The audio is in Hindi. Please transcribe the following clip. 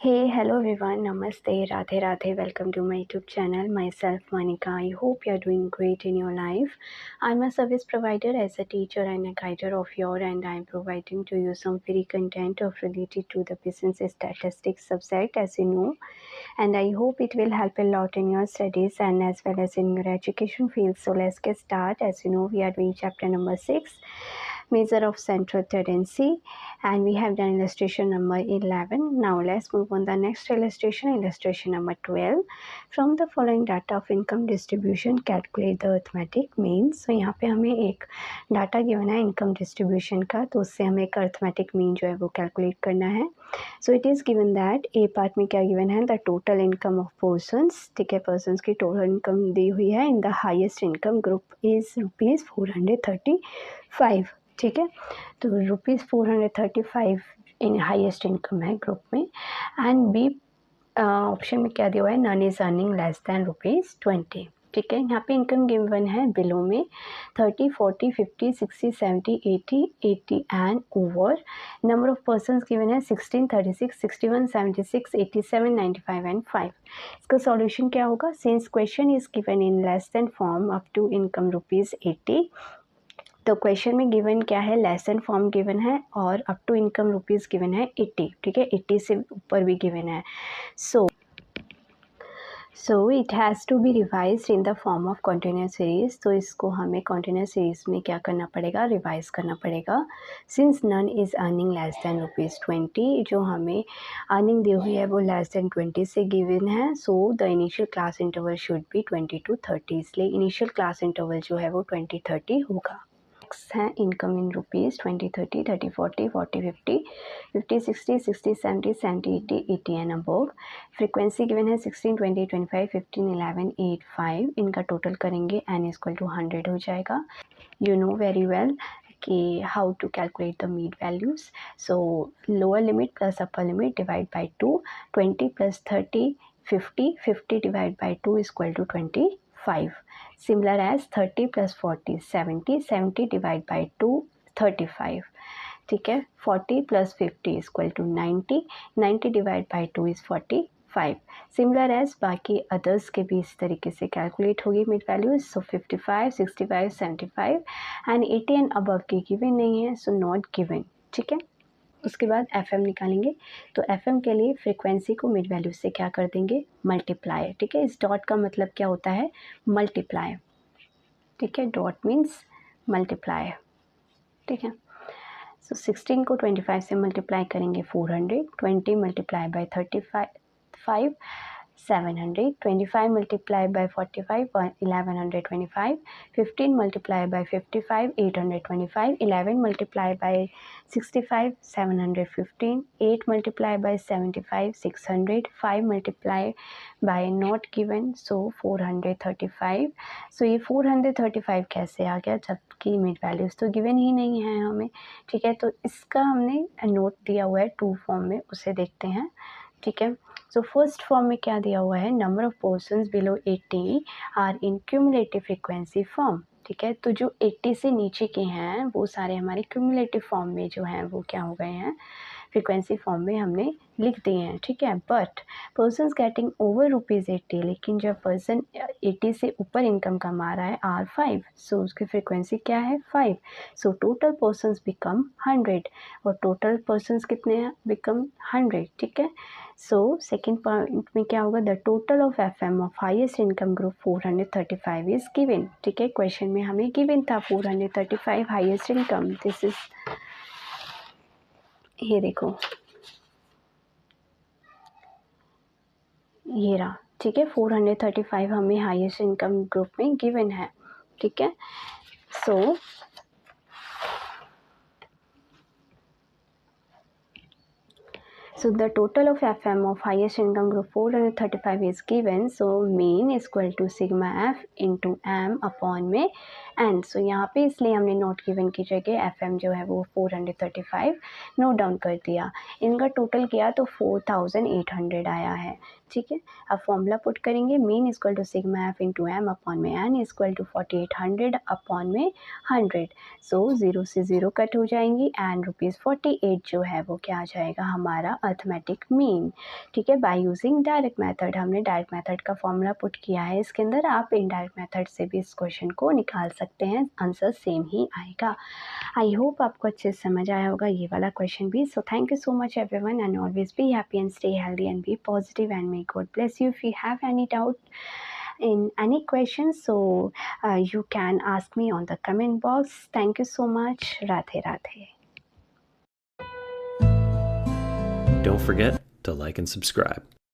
Hello everyone, Namaste, Radhe Radhe, welcome to my YouTube channel. Myself Monica. I hope you are doing great in your life. I'm a service provider as a teacher and a guider of your, and I'm providing to you some free content of related to the business statistics subject, as you know, and I hope it will help a lot in your studies and as well as in your education field. So let's get started. As you know, we are doing chapter number 6, measure of central tendency, and we have done illustration number 11. Now let's move on the next illustration number 12. From the following data of income distribution calculate the arithmetic mean. So यहाँ पे हमें एक डाटा गिवन है इनकम डिस्ट्रीब्यूशन का, तो उससे हमें एक अर्थमेटिक मीन जो है वो कैलकुलेट करना है. So it is given that A part में क्या गिवन है, the total income of persons. ठीक है, पर्सनस की टोटल इनकम दी हुई है in the highest income group is ₹435. ठीक है, तो ₹435 इन हाईएस्ट इनकम है ग्रुप में. एंड बी ऑप्शन में क्या दिया हुआ है, none is earning less than ₹20. ठीक है, यहाँ पे इनकम गिवन है बिलो में 30, 40, 50, 60, 70, 80 and over. Number of persons given है 16, 36, 61, 76, 87, 95 एंड 5. इसका सॉल्यूशन क्या होगा, since question is given in less than form up to income ₹80. तो क्वेश्चन में गिवन क्या है, लेस देन फॉर्म गिवन है और up to income rupees given है 80. ठीक है, 80 से ऊपर भी गिवन है. So it has to be revise in the form of continuous series. तो इसको हमें कंटिन्यूस सीरीज में क्या करना पड़ेगा, रिवाइज करना पड़ेगा. Since none is earning less than ₹20, जो हमें अर्निंग दी हुई है वो लेस दैन 20 से गिवन है. So the initial class interval should be 20 to 30. इसलिए इनिशियल क्लास इंटरवल जो है वो 20-30 होगा. है income in rupees 20, 30, 30, 40, 40, 50, 50, 60, 60, 70, 70, 80, 80 and above. Frequency given है 16, 20, 25, 15, 11, 8, 5. इनका टोटल करेंगे n इक्वल टू 100 हो जाएगा. यू नो वेरी वेल कि how to calculate the mean values. So lower limit plus upper limit divide by 2, 20 plus 30 50, 50 divide by 2 equal to 25. Similar as 30 plus 40 70, 70 divide by 2 35. ठीक है, 40 plus 50 is equal to 90, 90 divide by 2 is 45. Similar as बाकी अदर्स के भी इस तरीके से कैलकुलेट होगी mid values. So 55, 65, 75 and 80 and above की गिवन नहीं है, सो नॉट गिवन. ठीक है, उसके बाद FM निकालेंगे. तो FM के लिए फ्रीक्वेंसी को मिड वैल्यू से क्या कर देंगे, मल्टीप्लाई. ठीक है, इस डॉट का मतलब क्या होता है, मल्टीप्लाई. ठीक है, डॉट मीन्स मल्टीप्लाई. ठीक है, सो 16 को 25 से मल्टीप्लाई करेंगे 400, 20 multiply by 35 700, 25 multiplied by 45 1125, 15 multiplied by 55 825, 11 multiplied by 65 715, 8 multiplied by 75 600, 5 multiplied by not given so 435. सो ये 435 कैसे आ गया जबकि मिड वैल्यूज़ तो गिवन ही नहीं है हमें. ठीक है, तो इसका हमने नोट दिया हुआ है 2 फॉर्म में, उसे देखते हैं. ठीक है, सो फर्स्ट फॉर्म में क्या दिया हुआ है, number of persons below 80 are in cumulative frequency form. ठीक है, तो जो 80 से नीचे के हैं वो सारे हमारे क्यूमुलेटिव फॉर्म में जो हैं वो क्या हो गए हैं, फ्रीक्वेंसी फॉर्म में हमने लिख दिए हैं. ठीक है, बट पर्सन्स गेटिंग ओवर ₹80, लेकिन जब पर्सन 80 से ऊपर इनकम कमा रहा है R5, सो उसकी फ्रीक्वेंसी क्या है 5. सो टोटल पर्सन्स बिकम 100 और टोटल पर्सन्स कितने हैं, बिकम 100. ठीक है, सो सेकेंड पॉइंट में क्या होगा, the total of FM of highest income group 435 is given. ठीक है, क्वेश्चन में हमें गिवन था 435 हाईएस्ट इनकम. दिस इज, ये देखो ये रहा. ठीक है, 435 हमें हाईएस्ट इनकम ग्रुप में गिवन है. ठीक है, सो the total of FM of highest income group 435 is given. So mean is equal to sigma F into M upon में N. So यहाँ पे इसलिए हमने नोट गिवन की जगह FM जो है वो 435 नोट डाउन कर दिया. इनका टोटल किया तो 4800 आया है. ठीक है। अब फॉर्मूला पुट करेंगे, mean equal to sigma F into M upon में एन इक्वल टू 4800 अपॉन में 100। सो 0 से 0 कट हो जाएंगी एंड ₹48 जो है वो क्या आ जाएगा हमारा अर्थमेटिक मीन। ठीक है, बाय यूजिंग डायरेक्ट मेथड, हमने डायरेक्ट मेथड का फॉर्मूला पुट किया है इसके अंदर। आप इनडायरेक्ट मेथड से भी इस क्वेश्चन को निकाल सकते हैं, आंसर सेम ही आएगा। आई होप आपको अच्छे से समझ आया होगा ये वाला क्वेश्चन भी। So thank you so much everyone and always be happy and stay healthy and be positive and may God bless you. If you have any doubt in any questions, so you can ask me on the comment box. Thank you so much. Radhe Radhe. Don't forget to like and subscribe.